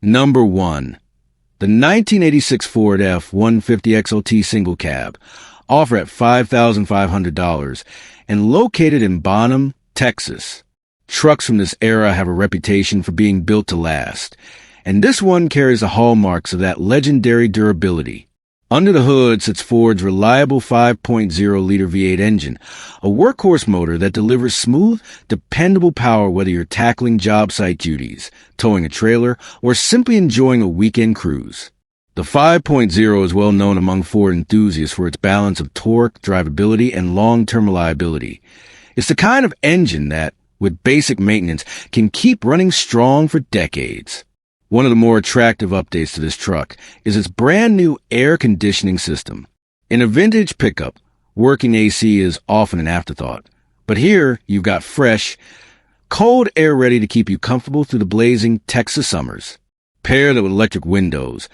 Number 1. The 1986 Ford F-150 XLT single cab, offered at $5,500 and located in Bonham, Texas. Trucks from this era have a reputation for being built to last, and this one carries the hallmarks of that legendary durability. Under the hood sits Ford's reliable 5.0-liter V8 engine, a workhorse motor that delivers smooth, dependable power whether you're tackling job site duties, towing a trailer, or simply enjoying a weekend cruise. The 5.0 is well known among Ford enthusiasts for its balance of torque, drivability, and long-term reliability. It's the kind of engine that, with basic maintenance, can keep running strong for decades. One of the more attractive updates to this truck is its brand new air conditioning system. In a vintage pickup, working AC is often an afterthought, but here you've got fresh, cold air ready to keep you comfortable through the blazing Texas summers. Pair that with electric windows,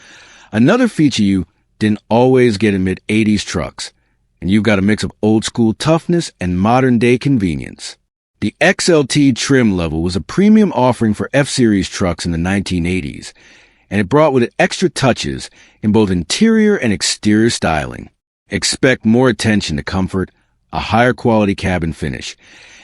another feature you didn't always get in mid-80s trucks, and you've got a mix of old-school toughness and modern-day convenience. The XLT trim level was a premium offering for F-Series trucks in the 1980s, and it brought with it extra touches in both interior and exterior styling. Expect more attention to comfort, a higher quality cabin finish,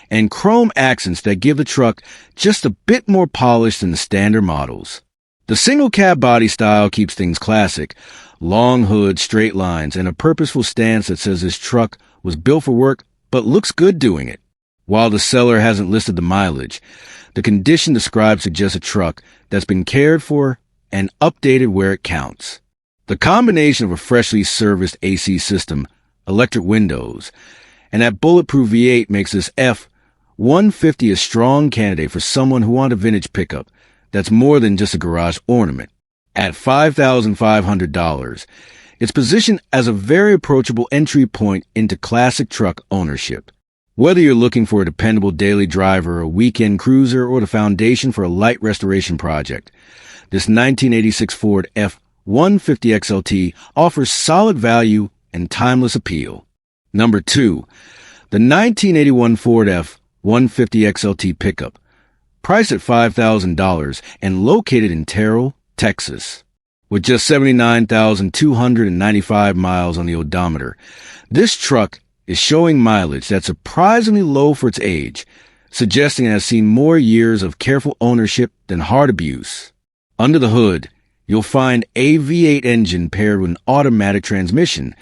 and chrome accents that give the truck just a bit more polish than the standard models. The single cab body style keeps things classic, long hood, straight lines, and a purposeful stance that says this truck was built for work but looks good doing it. While the seller hasn't listed the mileage, the condition described suggests a truck that's been cared for and updated where it counts. The combination of a freshly serviced AC system, electric windows, and that bulletproof V8 makes this F-150 a strong candidate for someone who wants a vintage pickup that's more than just a garage ornament. At $5,500, it's positioned as a very approachable entry point into classic truck ownership. Whether you're looking for a dependable daily driver, a weekend cruiser, or the foundation for a light restoration project, this 1986 Ford F-150 XLT offers solid value and timeless appeal. Number 2. The 1981 Ford F-150 XLT Pickup, priced at $5,000 and located in Terrell, Texas. With just 79,295 miles on the odometer, this truck is showing mileage that's surprisingly low for its age, suggesting it has seen more years of careful ownership than hard abuse. Under the hood, you'll find a V8 engine paired with an automatic transmission,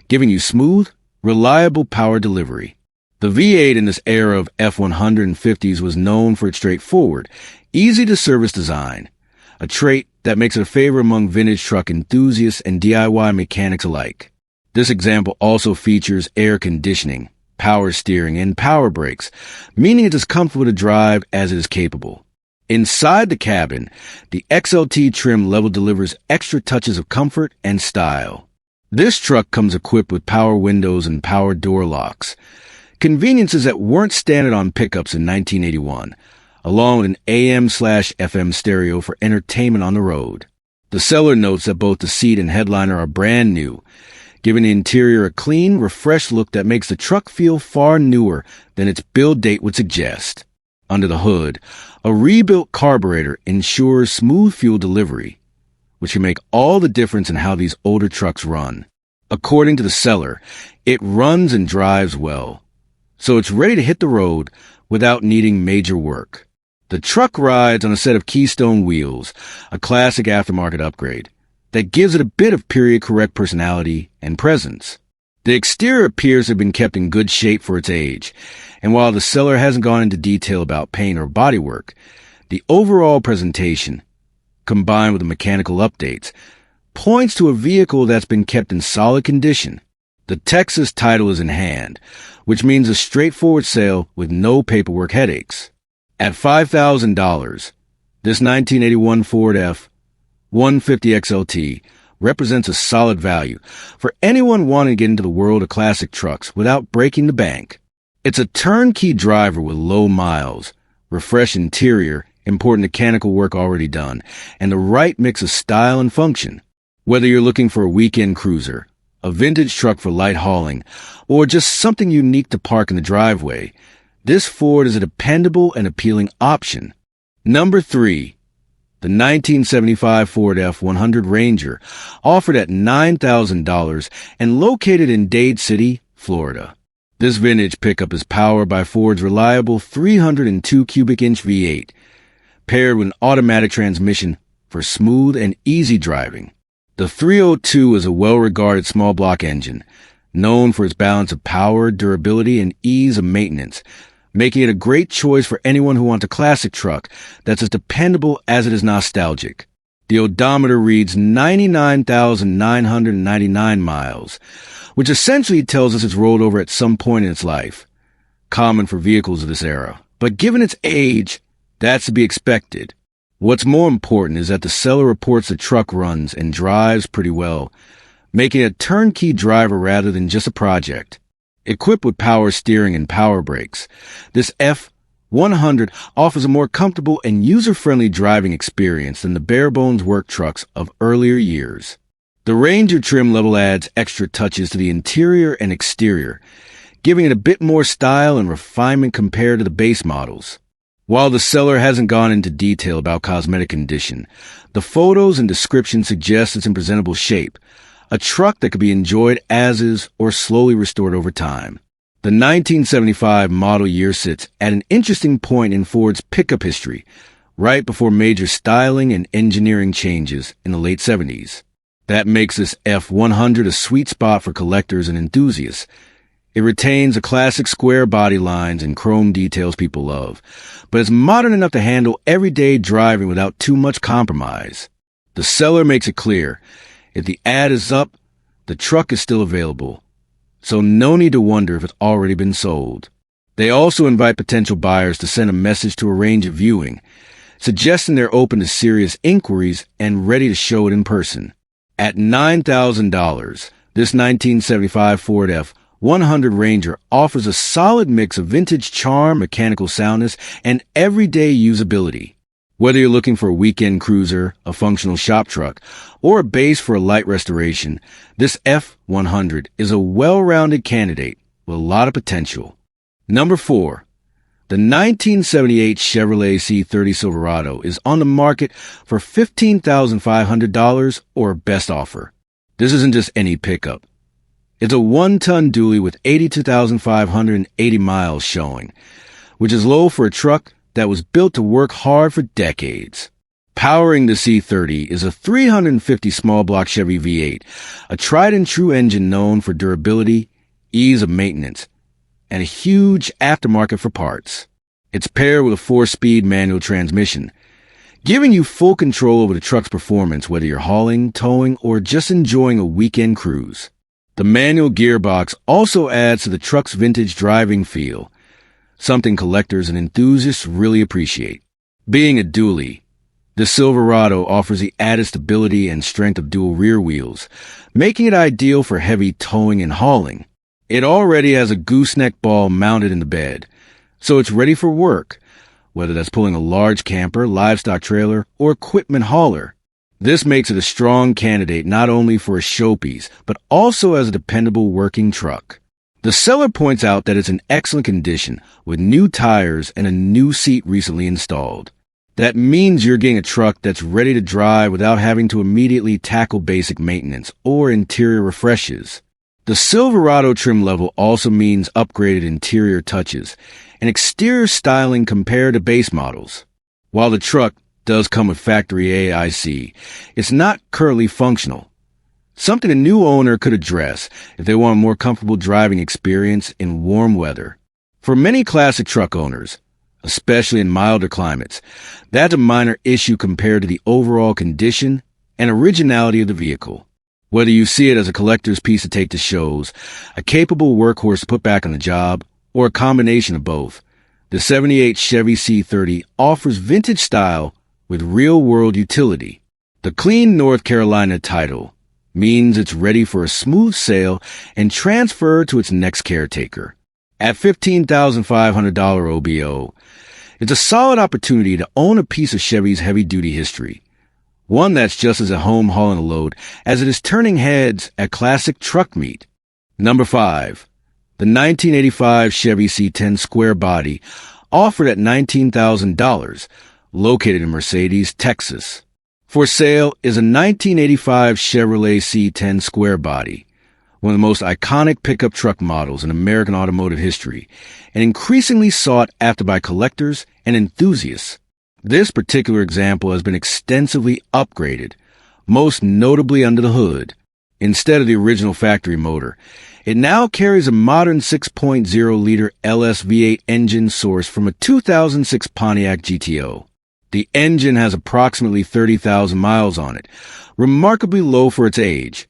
giving you smooth, reliable power delivery. The V8 in this era of F-150s was known for its straightforward, easy-to-service design, a trait that makes it a favorite among vintage truck enthusiasts and DIY mechanics alike. This example also features air conditioning, power steering, and power brakes, meaning it's as comfortable to drive as it is capable. Inside the cabin, the XLT trim level delivers extra touches of comfort and style. This truck comes equipped with power windows and power door locks, conveniences that weren't standard on pickups in 1981, along with an AM/FM stereo for entertainment on the road. The seller notes that both the seat and headliner are brand new, giving the interior a clean, refreshed look that makes the truck feel far newer than its build date would suggest. Under the hood, a rebuilt carburetor ensures smooth fuel delivery, which can make all the difference in how these older trucks run. According to the seller, it runs and drives well, so it's ready to hit the road without needing major work. The truck rides on a set of Keystone wheels, a classic aftermarket upgrade that gives it a bit of period-correct personality and presence. The exterior appears to have been kept in good shape for its age, and while the seller hasn't gone into detail about paint or bodywork, the overall presentation, combined with the mechanical updates, points to a vehicle that's been kept in solid condition. The Texas title is in hand, which means a straightforward sale with no paperwork headaches. At $5,000, this 1981 Ford F-150 XLT represents a solid value for anyone wanting to get into the world of classic trucks without breaking the bank. It's a turnkey driver with low miles, refreshed interior, important mechanical work already done, and the right mix of style and function. Whether you're looking for a weekend cruiser, a vintage truck for light hauling, or just something unique to park in the driveway, this Ford is a dependable and appealing option. Number 3. The 1975 Ford F-150 Ranger, offered at $9,000 and located in Dade City, Florida. This vintage pickup is powered by Ford's reliable 302 cubic inch V8, paired with an automatic transmission for smooth and easy driving. The 302 is a well-regarded small block engine, known for its balance of power, durability, and ease of maintenance, making it a great choice for anyone who wants a classic truck that's as dependable as it is nostalgic. The odometer reads 99,999 miles, which essentially tells us it's rolled over at some point in its life, common for vehicles of this era. But given its age, that's to be expected. What's more important is that the seller reports the truck runs and drives pretty well, making it a turnkey driver rather than just a project. Equipped with power steering and power brakes, this F-150 offers a more comfortable and user-friendly driving experience than the bare-bones work trucks of earlier years. The Ranger trim level adds extra touches to the interior and exterior, giving it a bit more style and refinement compared to the base models. While the seller hasn't gone into detail about cosmetic condition, the photos and description suggest it's in presentable shape, a truck that could be enjoyed as is or slowly restored over time. The 1975 model year sits at an interesting point in Ford's pickup history, right before major styling and engineering changes in the late 70s. That makes this F-150 a sweet spot for collectors and enthusiasts. It retains the classic square body lines and chrome details people love, but it's modern enough to handle everyday driving without too much compromise. The seller makes it clear, if the ad is up, the truck is still available, so no need to wonder if it's already been sold. They also invite potential buyers to send a message to arrange a viewing, suggesting they're open to serious inquiries and ready to show it in person. At $9,000, this 1975 Ford F-150 Ranger offers a solid mix of vintage charm, mechanical soundness, and everyday usability. Whether you're looking for a weekend cruiser, a functional shop truck, or a base for a light restoration, this F-150 is a well-rounded candidate with a lot of potential. Number 4. The 1978 Chevrolet C10 Silverado is on the market for $15,500 or best offer. This isn't just any pickup. It's a one-ton dually with 82,580 miles showing, which is low for a truck that was built to work hard for decades. Powering the C30 is a 350 small block Chevy V8, a tried-and-true engine known for durability, ease of maintenance, and a huge aftermarket for parts. It's paired with a 4-speed manual transmission, giving you full control over the truck's performance whether you're hauling, towing, or just enjoying a weekend cruise. The manual gearbox also adds to the truck's vintage driving feel, something collectors and enthusiasts really appreciate. Being a dually, the Silverado offers the added stability and strength of dual rear wheels, making it ideal for heavy towing and hauling. It already has a gooseneck ball mounted in the bed, so it's ready for work, whether that's pulling a large camper, livestock trailer, or equipment hauler. This makes it a strong candidate not only for a showpiece, but also as a dependable working truck. The seller points out that it's in excellent condition, with new tires and a new seat recently installed. That means you're getting a truck that's ready to drive without having to immediately tackle basic maintenance or interior refreshes. The Silverado trim level also means upgraded interior touches and exterior styling compared to base models. While the truck does come with factory AIC, it's not currently functional. Something a new owner could address if they want a more comfortable driving experience in warm weather. For many classic truck owners, especially in milder climates, that's a minor issue compared to the overall condition and originality of the vehicle. Whether you see it as a collector's piece to take to shows, a capable workhorse to put back on the job, or a combination of both, the 78 Chevy C30 offers vintage style with real-world utility. The clean North Carolina title means it's ready for a smooth sale and transfer to its next caretaker. At $15,500 OBO, it's a solid opportunity to own a piece of Chevy's heavy-duty history, one that's just as at home hauling a load as it is turning heads at classic truck meet. Number 5. The 1985 Chevy C10 square body, offered at $19,000, located in Mercedes, Texas. For sale is a 1985 Chevrolet C10 square body, one of the most iconic pickup truck models in American automotive history, and increasingly sought after by collectors and enthusiasts. This particular example has been extensively upgraded, most notably under the hood. Instead of the original factory motor, it now carries a modern 6.0-liter LS V8 engine sourced from a 2006 Pontiac GTO. The engine has approximately 30,000 miles on it, remarkably low for its age,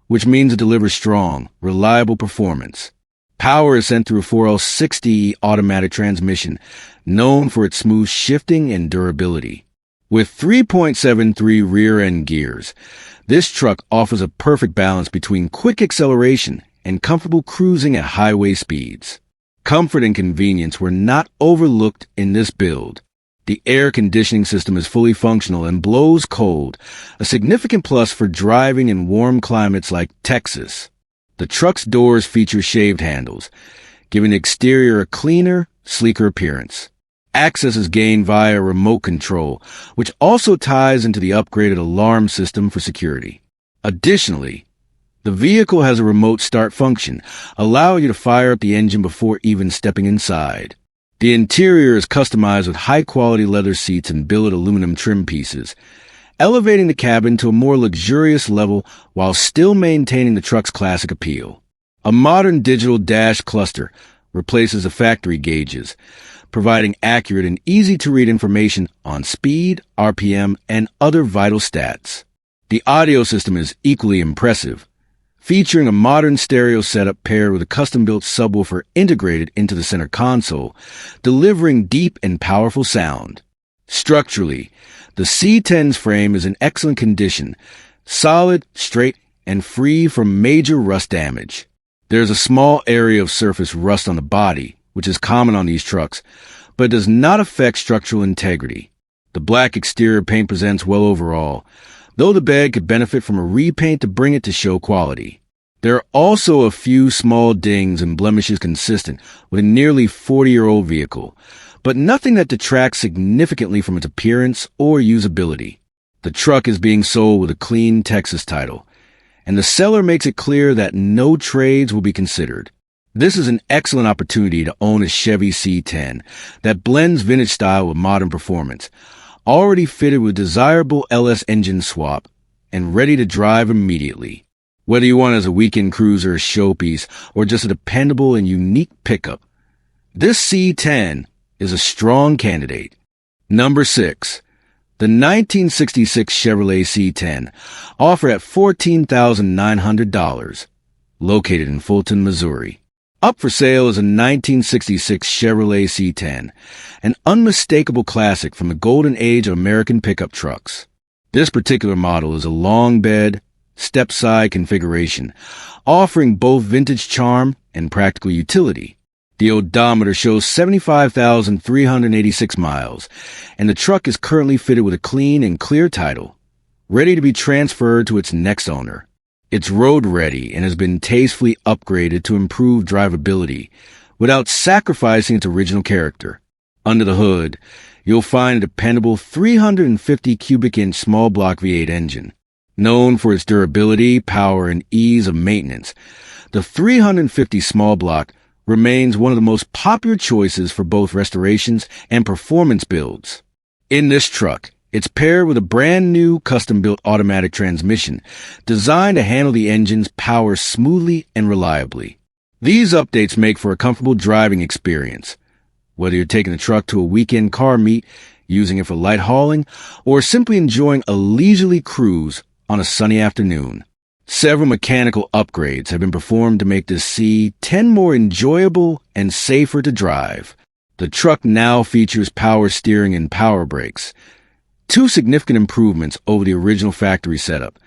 which means it delivers strong, reliable performance. Power is sent through a 4L60 automatic transmission, known for its smooth shifting and durability. With 3.73 rear-end gears, this truck offers a perfect balance between quick acceleration and comfortable cruising at highway speeds. Comfort and convenience were not overlooked in this build. The air conditioning system is fully functional and blows cold, a significant plus for driving in warm climates like Texas. The truck's doors feature shaved handles, giving the exterior a cleaner, sleeker appearance. Access is gained via remote control, which also ties into the upgraded alarm system for security. Additionally, the vehicle has a remote start function, allowing you to fire up the engine before even stepping inside. The interior is customized with high-quality leather seats and billet aluminum trim pieces, elevating the cabin to a more luxurious level while still maintaining the truck's classic appeal. A modern digital dash cluster replaces the factory gauges, providing accurate and easy-to-read information on speed, RPM, and other vital stats. The audio system is equally impressive, featuring a modern stereo setup paired with a custom-built subwoofer integrated into the center console, delivering deep and powerful sound. Structurally, the C10's frame is in excellent condition, solid, straight, and free from major rust damage. There's a small area of surface rust on the body, which is common on these trucks, but it does not affect structural integrity. The black exterior paint presents well overall, though the bed could benefit from a repaint to bring it to show quality. There are also a few small dings and blemishes consistent with a nearly 40-year-old vehicle, but nothing that detracts significantly from its appearance or usability. The truck is being sold with a clean Texas title, and the seller makes it clear that no trades will be considered. This is an excellent opportunity to own a Chevy C10 that blends vintage style with modern performance, already fitted with desirable LS engine swap, and ready to drive immediately. Whether you want it as a weekend cruiser, showpiece, or just a dependable and unique pickup, this C10 is a strong candidate. Number 6. The 1966 Chevrolet C10, offered at $14,900, located in Fulton, Missouri. Up for sale is a 1966 Chevrolet C10, an unmistakable classic from the golden age of American pickup trucks. This particular model is a long bed, step-side configuration, offering both vintage charm and practical utility. The odometer shows 75,386 miles, and the truck is currently fitted with a clean and clear title, ready to be transferred to its next owner. It's road-ready and has been tastefully upgraded to improve drivability without sacrificing its original character. Under the hood, you'll find a dependable 350 cubic inch small block V8 engine. Known for its durability, power, and ease of maintenance, the 350 small block remains one of the most popular choices for both restorations and performance builds. In this truck, it's paired with a brand new custom-built automatic transmission designed to handle the engine's power smoothly and reliably. These updates make for a comfortable driving experience, whether you're taking the truck to a weekend car meet, using it for light hauling, or simply enjoying a leisurely cruise on a sunny afternoon. Several mechanical upgrades have been performed to make this C10 more enjoyable and safer to drive. The truck now features power steering and power brakes, two significant improvements over the original factory setup,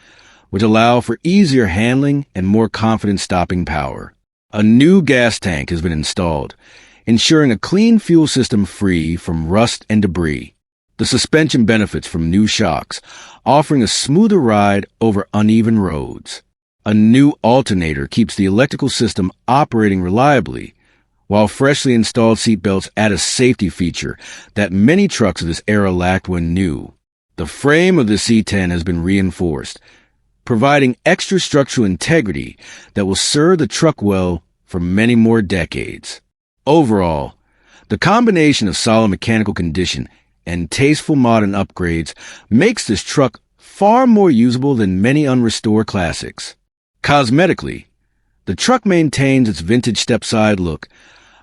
which allow for easier handling and more confident stopping power. A new gas tank has been installed, ensuring a clean fuel system free from rust and debris. The suspension benefits from new shocks, offering a smoother ride over uneven roads. A new alternator keeps the electrical system operating reliably, while freshly installed seatbelts add a safety feature that many trucks of this era lacked when new. The frame of the C10 has been reinforced, providing extra structural integrity that will serve the truck well for many more decades. Overall, the combination of solid mechanical condition and tasteful modern upgrades makes this truck far more usable than many unrestored classics. Cosmetically, the truck maintains its vintage step-side look,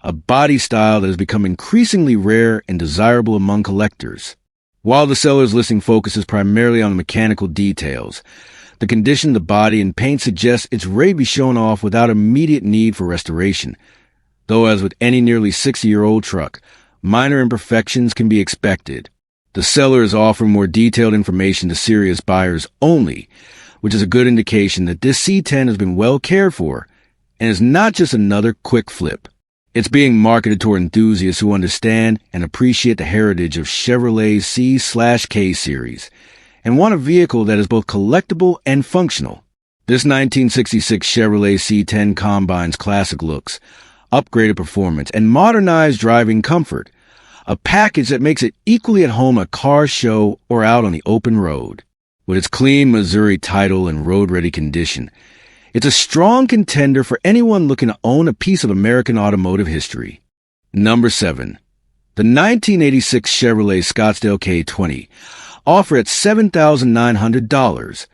a body style that has become increasingly rare and desirable among collectors. While the seller's listing focuses primarily on the mechanical details, the condition of the body and paint suggests it's ready to be shown off without immediate need for restoration, though as with any nearly 60-year-old truck, minor imperfections can be expected. The seller is offering more detailed information to serious buyers only, which is a good indication that this C10 has been well cared for and is not just another quick flip. It's being marketed toward enthusiasts who understand and appreciate the heritage of Chevrolet's C/K series and want a vehicle that is both collectible and functional. This 1966 Chevrolet C10 combines classic looks, upgraded performance, and modernized driving comfort, a package that makes it equally at home at a car show or out on the open road. With its clean Missouri title and road-ready condition, it's a strong contender for anyone looking to own a piece of American automotive history. Number 7. The 1986 Chevrolet Scottsdale K20, offered at $7,900,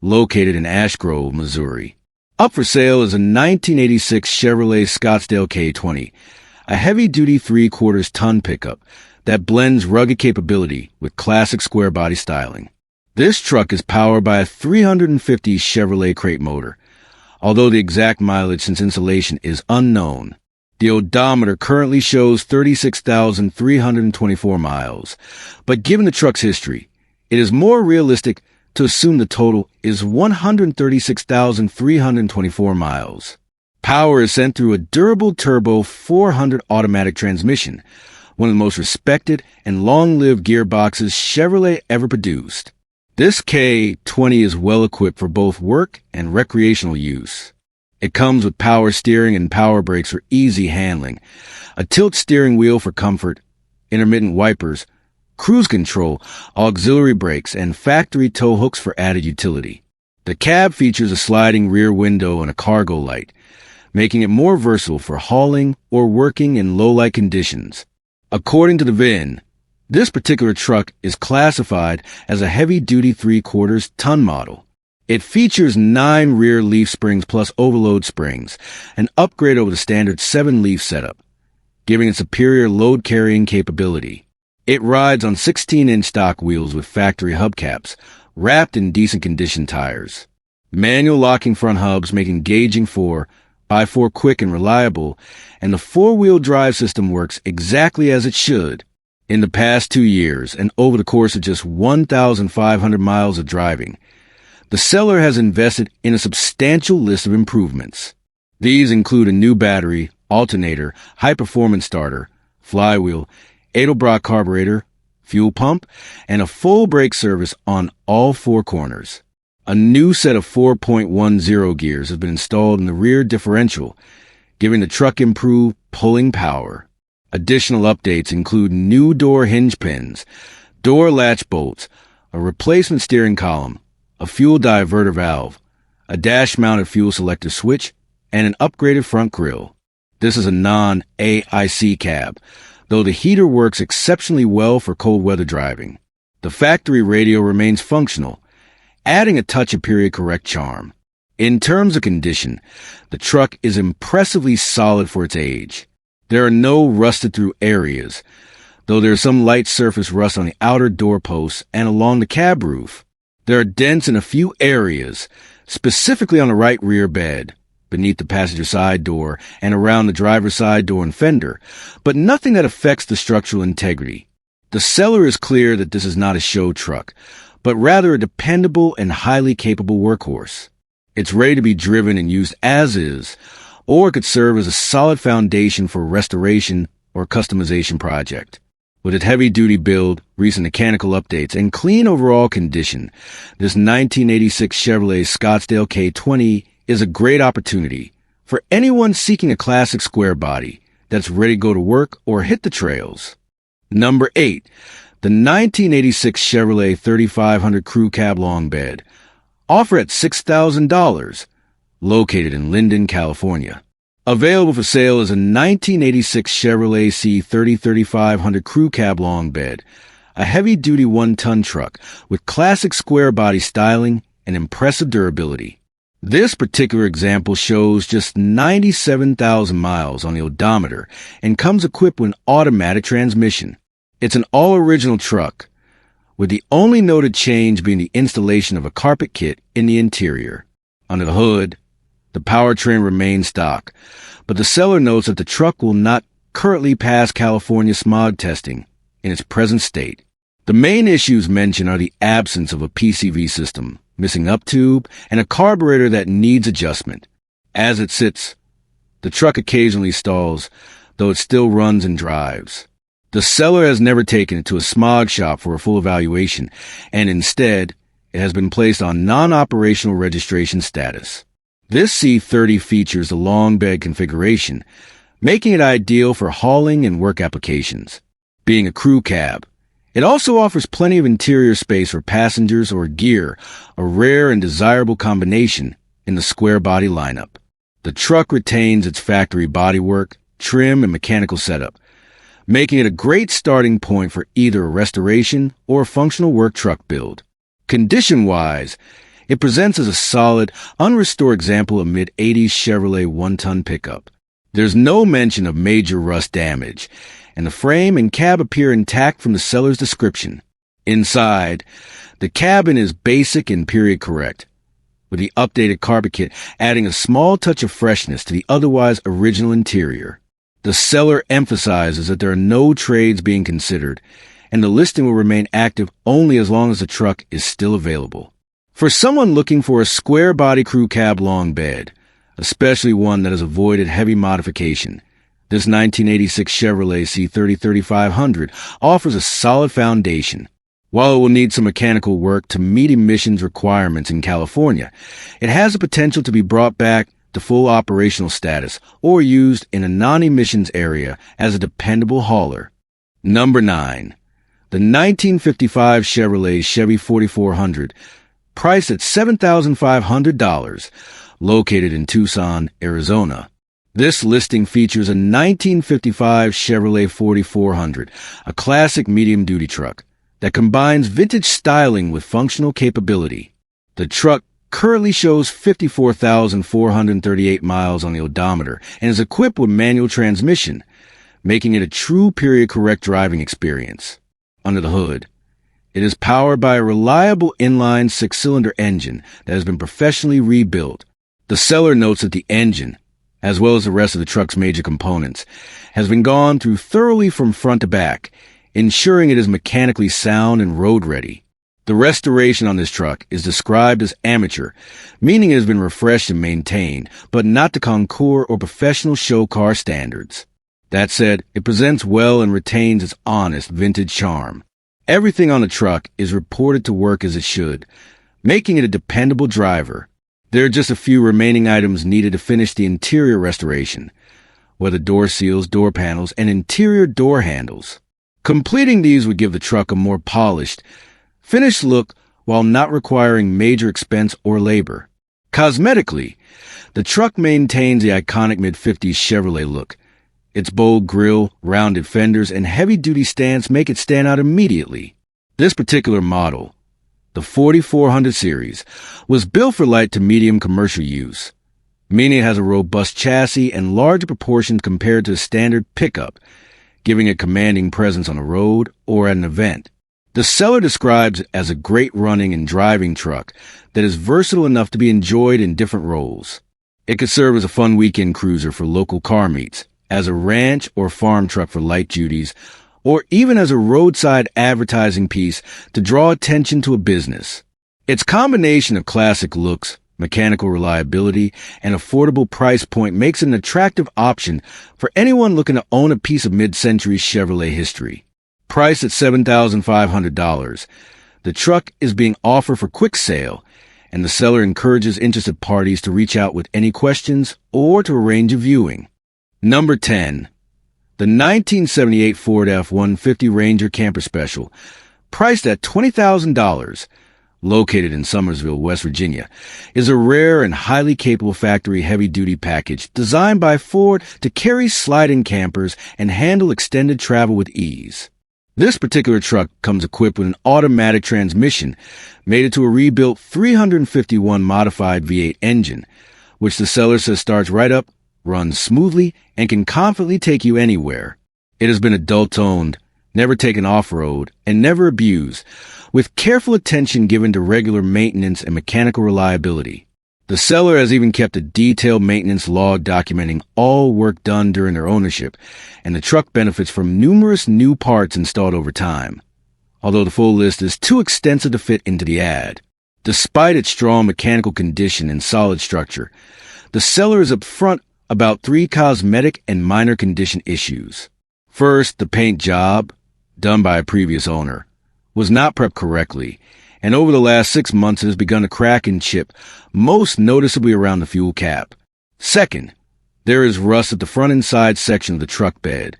located in Ash Grove, Missouri. Up for sale is a 1986 Chevrolet Scottsdale K20, a heavy-duty 3/4-ton pickup that blends rugged capability with classic square-body styling. This truck is powered by a 350 Chevrolet crate motor, although the exact mileage since installation is unknown. The odometer currently shows 36,324 miles, but given the truck's history, it is more realistic to assume the total is 136,324 miles. Power is sent through a durable turbo 400 automatic transmission, one of the most respected and long-lived gearboxes Chevrolet ever produced. This K20 is well equipped for both work and recreational use. It comes with power steering and power brakes for easy handling, a tilt steering wheel for comfort, intermittent wipers, cruise control, auxiliary brakes, and factory tow hooks for added utility. The cab features a sliding rear window and a cargo light, making it more versatile for hauling or working in low-light conditions. According to the VIN, this particular truck is classified as a heavy-duty 3/4-ton model. It features 9 rear leaf springs plus overload springs, an upgrade over the standard 7-leaf setup, giving it superior load-carrying capability. It rides on 16-inch stock wheels with factory hubcaps, wrapped in decent condition tires. Manual locking front hubs make engaging 4x4 quick and reliable, and the 4-wheel drive system works exactly as it should. In the past 2 years, and over the course of just 1,500 miles of driving, the seller has invested in a substantial list of improvements. These include a new battery, alternator, high-performance starter, flywheel, Edelbrock carburetor, fuel pump, and a full brake service on all 4 corners. A new set of 4.10 gears has been installed in the rear differential, giving the truck improved pulling power. Additional updates include new door hinge pins, door latch bolts, a replacement steering column, a fuel diverter valve, a dash-mounted fuel selector switch, and an upgraded front grille. This is a non-AIC cab, though the heater works exceptionally well for cold weather driving. The factory radio remains functional, adding a touch of period-correct charm. In terms of condition, the truck is impressively solid for its age. There are no rusted-through areas, though there is some light surface rust on the outer doorposts and along the cab roof. There are dents in a few areas, specifically on the right rear bed, beneath the passenger side door, and around the driver's side door and fender, but nothing that affects the structural integrity. The seller is clear that this is not a show truck, but rather a dependable and highly capable workhorse. It's ready to be driven and used as is, or it could serve as a solid foundation for a restoration or customization project. With its heavy-duty build, recent mechanical updates, and clean overall condition, this 1986 Chevrolet Scottsdale K20 is a great opportunity for anyone seeking a classic square body, that's ready to go to work or hit the trails. Number 8. The 1986 Chevrolet 3500 Crew Cab Long Bed. Offer at $6,000. Located in Linden, California. Available for sale is a 1986 Chevrolet C10 3500 Crew Cab Long Bed, a heavy-duty one-ton truck with classic square body styling and impressive durability. This particular example shows just 97,000 miles on the odometer and comes equipped with an automatic transmission. It's an all-original truck, with the only noted change being the installation of a carpet kit in the interior. Under the hood, the powertrain remains stock, but the seller notes that the truck will not currently pass California smog testing in its present state. The main issues mentioned are the absence of a PCV system, missing uptube, and a carburetor that needs adjustment. As it sits, the truck occasionally stalls, though it still runs and drives. The seller has never taken it to a smog shop for a full evaluation, and instead, it has been placed on non-operational registration status. This C30 features a long bed configuration, making it ideal for hauling and work applications. Being a crew cab, it also offers plenty of interior space for passengers or gear, a rare and desirable combination in the square body lineup. The truck retains its factory bodywork, trim, and mechanical setup, making it a great starting point for either a restoration or a functional work truck build. Condition-wise, it presents as a solid, unrestored example of mid-80s Chevrolet one-ton pickup. There's no mention of major rust damage, and the frame and cab appear intact from the seller's description. Inside, the cabin is basic and period correct, with the updated carpet kit adding a small touch of freshness to the otherwise original interior. The seller emphasizes that there are no trades being considered, and the listing will remain active only as long as the truck is still available. For someone looking for a square body crew cab long bed, especially one that has avoided heavy modification, this 1986 Chevrolet C30 3500 offers a solid foundation. While it will need some mechanical work to meet emissions requirements in California, it has the potential to be brought back to full operational status or used in a non-emissions area as a dependable hauler. Number 9. The 1955 Chevrolet Chevy 4400, priced at $7,500, located in Tucson, Arizona. This listing features a 1955 Chevrolet 4400, a classic medium-duty truck that combines vintage styling with functional capability. The truck currently shows 54,438 miles on the odometer and is equipped with manual transmission, making it a true period-correct driving experience. Under the hood, it is powered by a reliable inline six-cylinder engine that has been professionally rebuilt. The seller notes that the engine, as well as the rest of the truck's major components, has been gone through thoroughly from front to back, ensuring it is mechanically sound and road-ready. The restoration on this truck is described as amateur, meaning it has been refreshed and maintained, but not to concours or professional show car standards. That said, it presents well and retains its honest vintage charm. Everything on the truck is reported to work as it should, making it a dependable driver. There are just a few remaining items needed to finish the interior restoration, whether door seals, door panels, and interior door handles. Completing these would give the truck a more polished, finished look while not requiring major expense or labor. Cosmetically, the truck maintains the iconic mid-50s Chevrolet look. Its bold grille, rounded fenders, and heavy-duty stance make it stand out immediately. This particular model, the 4400 series, was built for light to medium commercial use, meaning it has a robust chassis and larger proportions compared to a standard pickup, giving a commanding presence on the road or at an event. The seller describes it as a great running and driving truck that is versatile enough to be enjoyed in different roles. It could serve as a fun weekend cruiser for local car meets, as a ranch or farm truck for light duties, or even as a roadside advertising piece to draw attention to a business. Its combination of classic looks, mechanical reliability, and affordable price point makes it an attractive option for anyone looking to own a piece of mid-century Chevrolet history. Priced at $7,500, the truck is being offered for quick sale, and the seller encourages interested parties to reach out with any questions or to arrange a viewing. Number 10. The 1978 Ford F-150 Ranger Camper Special, priced at $20,000, located in Summersville, West Virginia, is a rare and highly capable factory heavy-duty package designed by Ford to carry slide-in campers and handle extended travel with ease. This particular truck comes equipped with an automatic transmission mated to a rebuilt 351 modified V8 engine, which the seller says starts right up, runs smoothly, and can confidently take you anywhere. It has been adult-owned, never taken off-road, and never abused, with careful attention given to regular maintenance and mechanical reliability. The seller has even kept a detailed maintenance log documenting all work done during their ownership, and the truck benefits from numerous new parts installed over time, although the full list is too extensive to fit into the ad. Despite its strong mechanical condition and solid structure, the seller is upfront about 3 cosmetic and minor condition issues. First, the paint job, done by a previous owner, was not prepped correctly, and over the last 6 months it has begun to crack and chip, most noticeably around the fuel cap. Second, there is rust at the front and side section of the truck bed,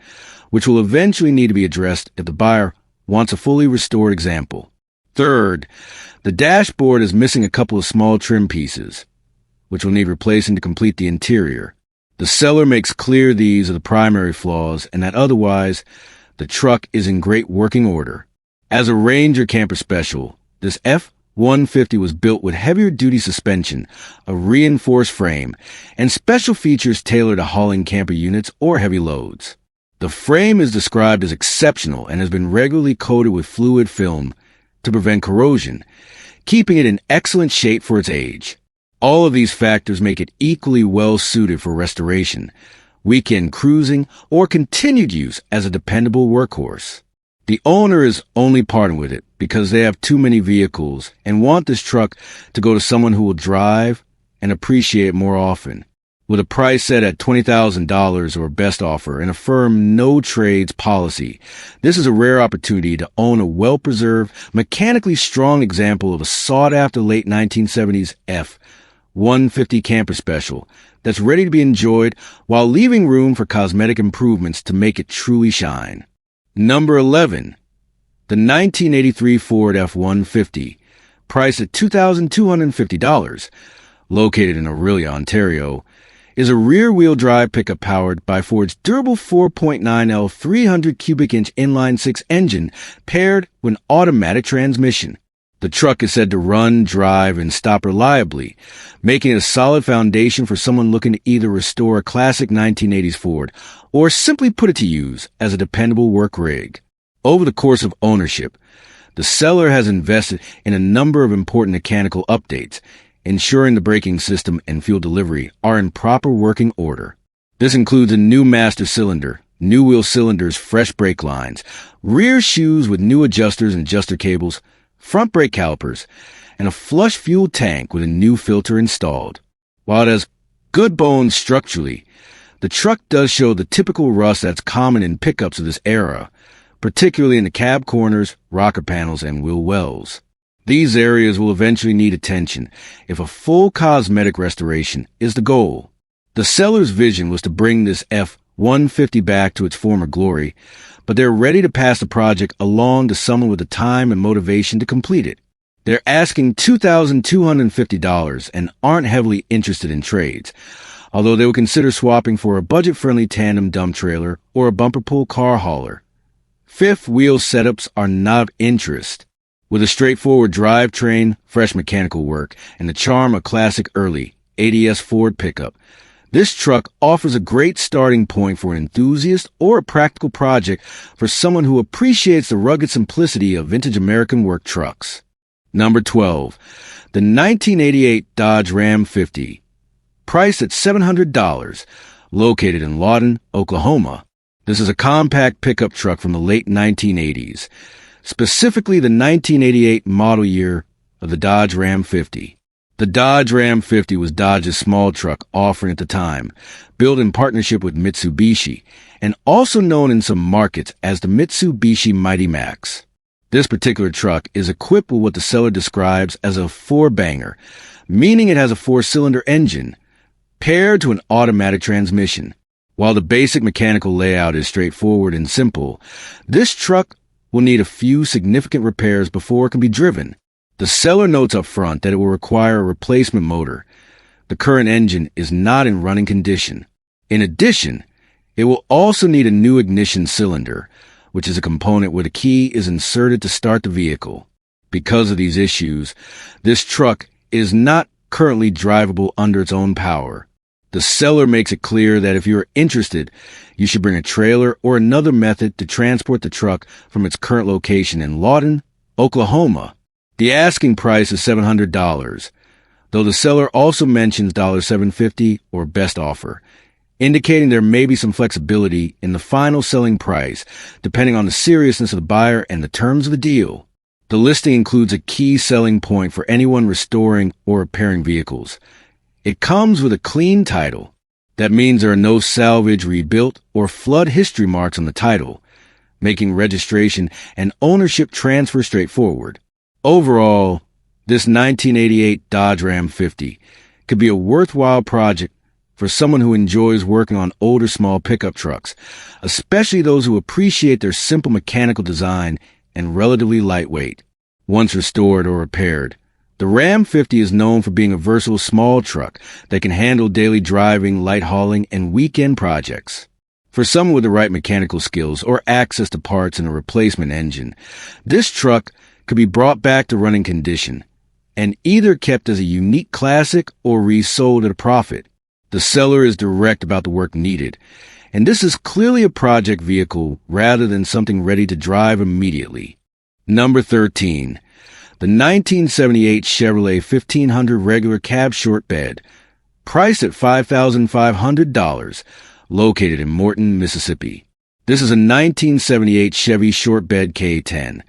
which will eventually need to be addressed if the buyer wants a fully restored example. Third, the dashboard is missing a couple of small trim pieces, which will need replacing to complete the interior. The seller makes clear these are the primary flaws and that otherwise, the truck is in great working order. As a Ranger Camper Special, this F-150 was built with heavier-duty suspension, a reinforced frame, and special features tailored to hauling camper units or heavy loads. The frame is described as exceptional and has been regularly coated with fluid film to prevent corrosion, keeping it in excellent shape for its age. All of these factors make it equally well-suited for restoration, weekend cruising, or continued use as a dependable workhorse. The owner is only parting with it because they have too many vehicles and want this truck to go to someone who will drive and appreciate it more often. With a price set at $20,000 or best offer and a firm no-trades policy, this is a rare opportunity to own a well-preserved, mechanically strong example of a sought-after late 1970s F-150 Camper Special that's ready to be enjoyed while leaving room for cosmetic improvements to make it truly shine. Number 11. The 1983 Ford F-150, priced at $2,250, located in Airy, Ontario, is a rear-wheel drive pickup powered by Ford's durable 4.9L 300 cubic inch inline-six engine paired with an automatic transmission. The truck is said to run, drive, and stop reliably, making it a solid foundation for someone looking to either restore a classic 1980s Ford or simply put it to use as a dependable work rig. Over the course of ownership, the seller has invested in a number of important mechanical updates, ensuring the braking system and fuel delivery are in proper working order. This includes a new master cylinder, new wheel cylinders, fresh brake lines, rear shoes with new adjusters and adjuster cables, front brake calipers, and a flush fuel tank with a new filter installed. While it has good bones structurally, the truck does show the typical rust that's common in pickups of this era, particularly in the cab corners, rocker panels, and wheel wells. These areas will eventually need attention if a full cosmetic restoration is the goal. The seller's vision was to bring this F-150 back to its former glory, but they're ready to pass the project along to someone with the time and motivation to complete it. They're asking $2,250 and aren't heavily interested in trades, although they will consider swapping for a budget-friendly tandem dump trailer or a bumper pull car hauler. Fifth wheel setups are not of interest. With a straightforward drivetrain, fresh mechanical work, and the charm of classic early 80s Ford pickup, this truck offers a great starting point for an enthusiast or a practical project for someone who appreciates the rugged simplicity of vintage American work trucks. Number 12. The 1988 Dodge Ram 50, priced at $700, located in Linden, Oklahoma. This is a compact pickup truck from the late 1980s, specifically the 1988 model year of the Dodge Ram 50. The Dodge Ram 50 was Dodge's small truck offering at the time, built in partnership with Mitsubishi, and also known in some markets as the Mitsubishi Mighty Max. This particular truck is equipped with what the seller describes as a four-banger, meaning it has a four-cylinder engine, paired to an automatic transmission. While the basic mechanical layout is straightforward and simple, this truck will need a few significant repairs before it can be driven. The seller notes up front that it will require a replacement motor. The current engine is not in running condition. In addition, it will also need a new ignition cylinder, which is a component where the key is inserted to start the vehicle. Because of these issues, this truck is not currently drivable under its own power. The seller makes it clear that if you're interested, you should bring a trailer or another method to transport the truck from its current location in Linden, Oklahoma. The asking price is $700, though the seller also mentions $750 or best offer, indicating there may be some flexibility in the final selling price, depending on the seriousness of the buyer and the terms of the deal. The listing includes a key selling point for anyone restoring or repairing vehicles. It comes with a clean title. That means there are no salvage, rebuilt, or flood history marks on the title, making registration and ownership transfer straightforward. Overall, this 1988 Dodge Ram 50 could be a worthwhile project for someone who enjoys working on older small pickup trucks, especially those who appreciate their simple mechanical design and relatively lightweight. Once restored or repaired, the Ram 50 is known for being a versatile small truck that can handle daily driving, light hauling, and weekend projects. For someone with the right mechanical skills or access to parts and a replacement engine, this truck could be brought back to running condition and either kept as a unique classic or resold at a profit. The seller is direct about the work needed, and this is clearly a project vehicle rather than something ready to drive immediately. Number 13. The 1978 Chevrolet 1500 regular cab short bed, priced at $5,500, located in Morton, Mississippi. This is a 1978 Chevy short bed K10,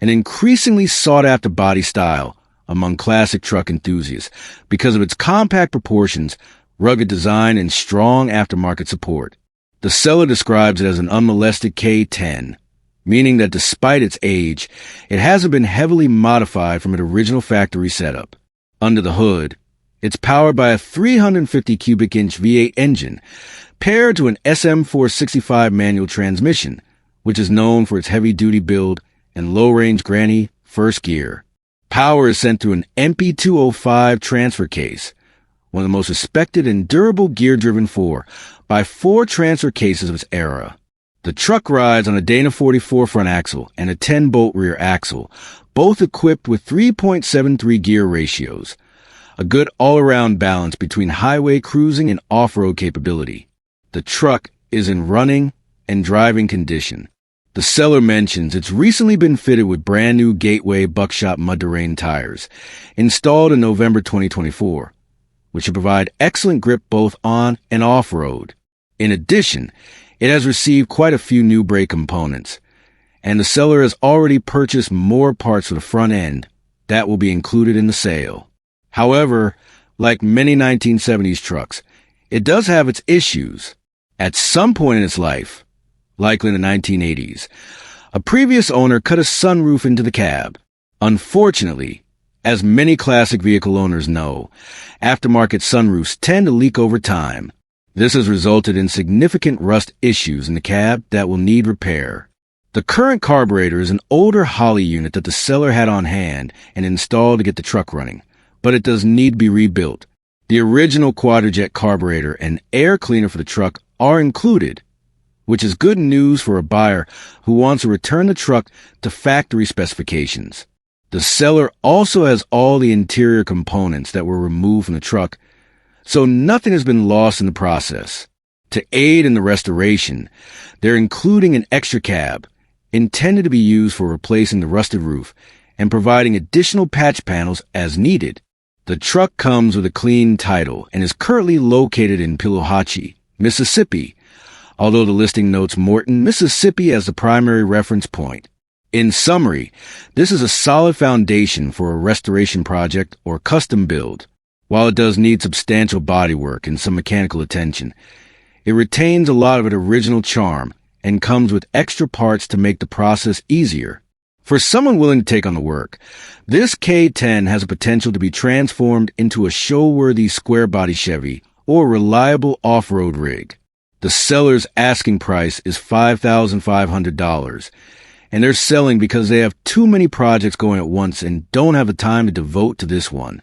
an increasingly sought-after body style among classic truck enthusiasts because of its compact proportions, rugged design, and strong aftermarket support. The seller describes it as an unmolested K10, meaning that despite its age, it hasn't been heavily modified from its original factory setup. Under the hood, it's powered by a 350 cubic inch V8 engine paired to an SM465 manual transmission, which is known for its heavy-duty build and low-range granny first gear. Power is sent through an MP205 transfer case, one of the most respected and durable gear-driven by four transfer cases of its era. The truck rides on a Dana 44 front axle and a 10-bolt rear axle, both equipped with 3.73 gear ratios, a good all-around balance between highway cruising and off-road capability. The truck is in running and driving condition. The seller mentions it's recently been fitted with brand-new Gateway buckshot mud-to-rain tires, installed in November 2024. Which should provide excellent grip both on and off-road. In addition, it has received quite a few new brake components, and the seller has already purchased more parts for the front end that will be included in the sale. However, like many 1970s trucks, it does have its issues. At some point in its life, likely in the 1980s, a previous owner cut a sunroof into the cab. Unfortunately, as many classic vehicle owners know, aftermarket sunroofs tend to leak over time. This has resulted in significant rust issues in the cab that will need repair. The current carburetor is an older Holley unit that the seller had on hand and installed to get the truck running, but it does need to be rebuilt. The original Quadrajet carburetor and air cleaner for the truck are included, which is good news for a buyer who wants to return the truck to factory specifications. The seller also has all the interior components that were removed from the truck, so nothing has been lost in the process. To aid in the restoration, they're including an extra cab, intended to be used for replacing the rusted roof and providing additional patch panels as needed. The truck comes with a clean title and is currently located in Pelahatchie, Mississippi, although the listing notes Morton, Mississippi as the primary reference point. In summary, this is a solid foundation for a restoration project or custom build. While it does need substantial bodywork and some mechanical attention, it retains a lot of its original charm and comes with extra parts to make the process easier. For someone willing to take on the work, this K10 has a potential to be transformed into a show-worthy square-body Chevy or reliable off-road rig. The seller's asking price is $5,500, and they're selling because they have too many projects going at once and don't have the time to devote to this one.